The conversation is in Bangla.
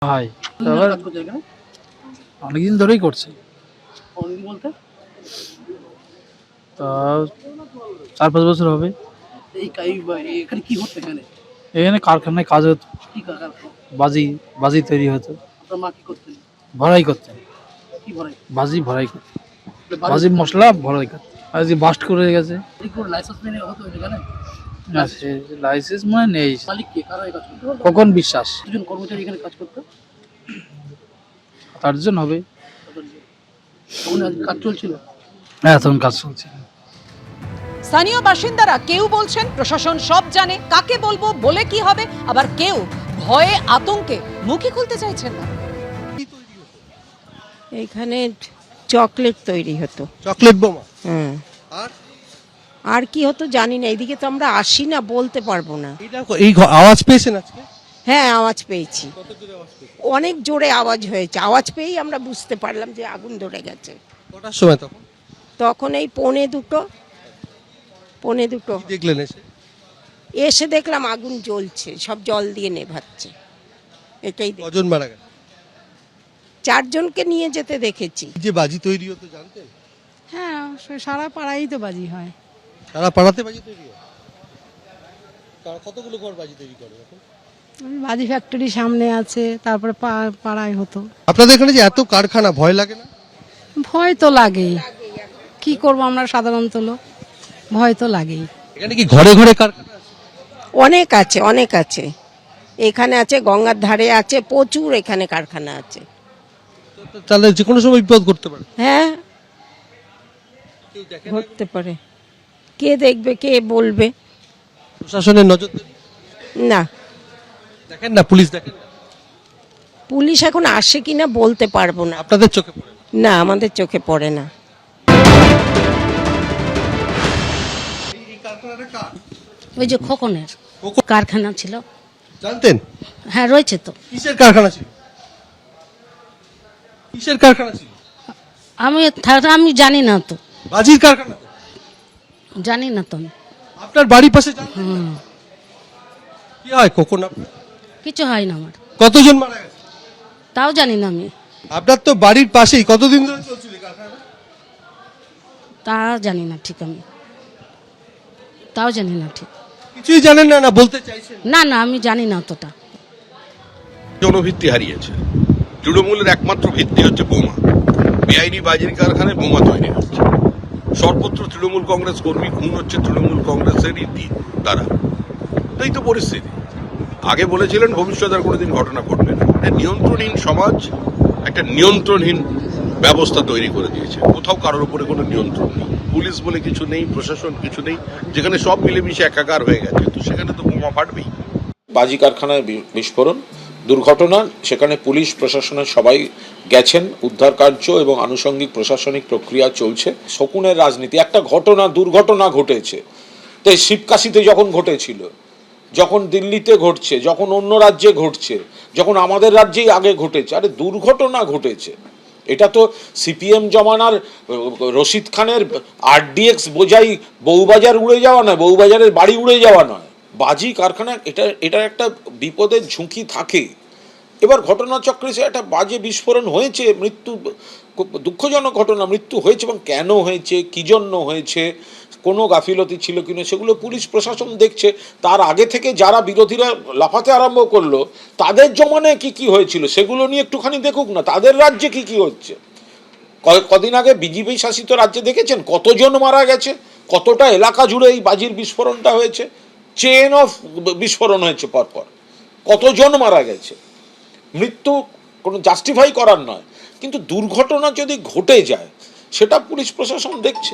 ভাই কতদিন ধরে এবার কাজ করছো এখানে? অনেকদিন ধরেই করছে। অনেকদিন বলতে তা 4-5 বছর হবে। এখানে কি হতো এখানে? এখানে কারখানায় কাজ হতো। কি কারখানা? বাজি বাজি তৈরি হতো। আপনার মা কি করতেন? ভরাই করতেন। কি ভরাই? বাজি ভরাই করতেন। বাড়ি বাজি মশলা ভরাই করতেন। আজকে বাস্ট করে গেছে। কোনো লাইসেন্স মেনে হতো এখানে? না, সে লাইসেন্স মানে নেই। মালিক কে? কারা এই কাজ করতো? কখন বিশ্বাস দুজন কর্মচারী এখানে কাজ করতো? তার জন্য হবে। তখন আজ কাজ চলছিল? হ্যাঁ, তখন কাজ চলছে। স্থানীয় বাসিন্দারা কেউ বলছেন প্রশাসন সব জানে, কাকে বলবো, বলে কি হবে, আবার কেউ ভয়ে আতঙ্কে মুখই খুলতে চাইছেন না। এইখানে চকলেট তৈরি হতো। চকলেট বোমা। হ্যাঁ, আর আর কি হতো জানি না, এদিকে তো আমরা আসি না, বলতে পারবো না। এই আওয়াজ পেয়েছেন আজকে? হ্যাঁ, আওয়াজ পেয়েছি, কত জোরে আওয়াজ পেয়েছেন? অনেক জোরে আওয়াজ হয়েছে। আওয়াজ পেয়েই আমরা বুঝতে পারলাম যে আগুন ধরে গেছে। কটার সময় তখন তখন এই পৌনে দুটো কি দেখলেন এসে? এসে দেখলাম আগুন জ্বলছে, সব জল দিয়ে নেভাচ্ছে। এটাই কজন মারা গেছে? 4 জনকে নিয়ে যেতে দেখেছি। এই যে বাজি তৈরি হতো জানতেন? হ্যাঁ, সারা পাড়াই তো বাজি হয়। সারা পাড়াতে বাজি তৈরি হয়? তারা কতগুলো ঘর বাজি তৈরি করে এখন? বাজি ফ্যাক্টরি সামনে আছে, তারপরে পাড়ায় হতো। আপনাদের এখানে যে এত কারখানা, ভয় লাগে না? ভয় তো লাগেই, কি করব আমরা সাধারণত লোক, ভয় তো লাগেই। এখানে কি ঘরে ঘরে কারখানা আছে? অনেক আছে, অনেক আছে। এখানে আছে, গঙ্গার ধারে আছে, প্রচুর এখানে কারখানা আছে। তাহলে যে কোনো সময় বিপদ করতে পারে। হ্যাঁ, কেউ দেখে না? ঘটতে পারে। কে দেখবে, কে বলবে? প্রশাসনের নজর দেন? না, দেখেন না, পুলিশ দেখেন না? পুলিশ এখন আসে কিনা বলতে পারবো না। আপনাদের চোখে পড়ে না? না, আমাদের চোখে পড়ে না। এই কারখানাটা কার? ওই যে খোকনের খোকন? কারখানা ছিল। জানতেন? হ্যাঁ, রয়েছে তো। কিসের কারখানা ছিল? কিসের কারখানা ছিল? আমি জানি না তো, বাজির কারখানা তো? জানি না তো আমি। আপনার বাড়ির পাশে জানতেন না? কি হয় কখন আপনার? কিছু হয় না আমার, কতজন মারা গেছে? তাও জানি না আমি, আপনার তো বাড়ির পাশেই, কতদিন ধরে চলছিল এই কারখানা? তা জানি না ঠিক আমি, তাও জানি না ঠিক। কিছুই জানেন না, না বলতে চাইছেন? না না, আমি জানি না অতটা। জনভিত্তি হারিয়েছে। তৃণমূলের একমাত্র ভিত্তি হচ্ছে বোমা। বেআইনি বাজির কারখানায় বোমা তৈরি হচ্ছে। সর্বত্র তৃণমূল কংগ্রেস কর্মী খুন হচ্ছে তৃণমূল কংগ্রেসেরই দ্বারা। এই তো পরিস্থিতি। আগে বলেছিলেন ভবিষ্যতে আর কোনোদিন ঘটনা ঘটবে না। নিয়ন্ত্রণহীন সমাজ একটা নিয়ন্ত্রণহীন ব্যবস্থা তৈরি করে দিয়েছে। কোথাও কারোর উপরে কোনো নিয়ন্ত্রণ নেই, পুলিশ বলে কিছু নেই, প্রশাসন কিছু নেই। যেখানে সব মিলেমিশে একাকার হয়ে গেছে, তো সেখানে তো বোমা ফাটবেই। বাজি কারখানায় বিস্ফোরণ, দুর্ঘটনা, সেখানে পুলিশ প্রশাসনের সবাই গেছেন, উদ্ধার কার্য এবং আনুষঙ্গিক প্রশাসনিক প্রক্রিয়া চলছে। শকুনের রাজনীতি, একটা ঘটনা, দুর্ঘটনা ঘটেছে, তাই শিবকাশিতে যখন ঘটেছিল, যখন দিল্লিতে ঘটছে, যখন অন্য রাজ্যে ঘটছে, যখন আমাদের রাজ্যেই আগে ঘটেছে, আরে দুর্ঘটনা ঘটেছে। এটা তো সিপিএম জমানার রশিদ খানের আরডিএক্স বোঝাই বউবাজার উড়ে যাওয়া নয়, বউবাজারের বাড়ি উড়ে যাওয়া নয়। বাজি কারখানা, এটা একটা বিপদের ঝুঁকি থাকে। এবার ঘটনাচক্রে সে একটা বাজে বিস্ফোরণ হয়েছে, মৃত্যু, দুঃখজনক ঘটনা, মৃত্যু হয়েছে, এবং কেন হয়েছে, কী জন্য হয়েছে, কোনো গাফিলতি ছিল কিনা, সেগুলো পুলিশ প্রশাসন দেখছে। তার আগে থেকে যারা বিরোধীরা লাফাতে আরম্ভ করলো, তাদের জমানায় কি কি হয়েছিল সেগুলো নিয়ে একটুখানি দেখুক না, তাদের রাজ্যে কি কি হচ্ছে। কদিন আগে বিজেপি শাসিত রাজ্যে দেখেছেন কতজন মারা গেছে, কতটা এলাকা জুড়ে এই বাজির বিস্ফোরণটা হয়েছে, চেন অফ বিস্ফোরণ হয়েছে পরপর, কতজন মারা গেছে। মৃত্যু কোনো জাস্টিফাই করার নয়, কিন্তু দুর্ঘটনা যদি ঘটে যায় সেটা পুলিশ প্রশাসন দেখছে।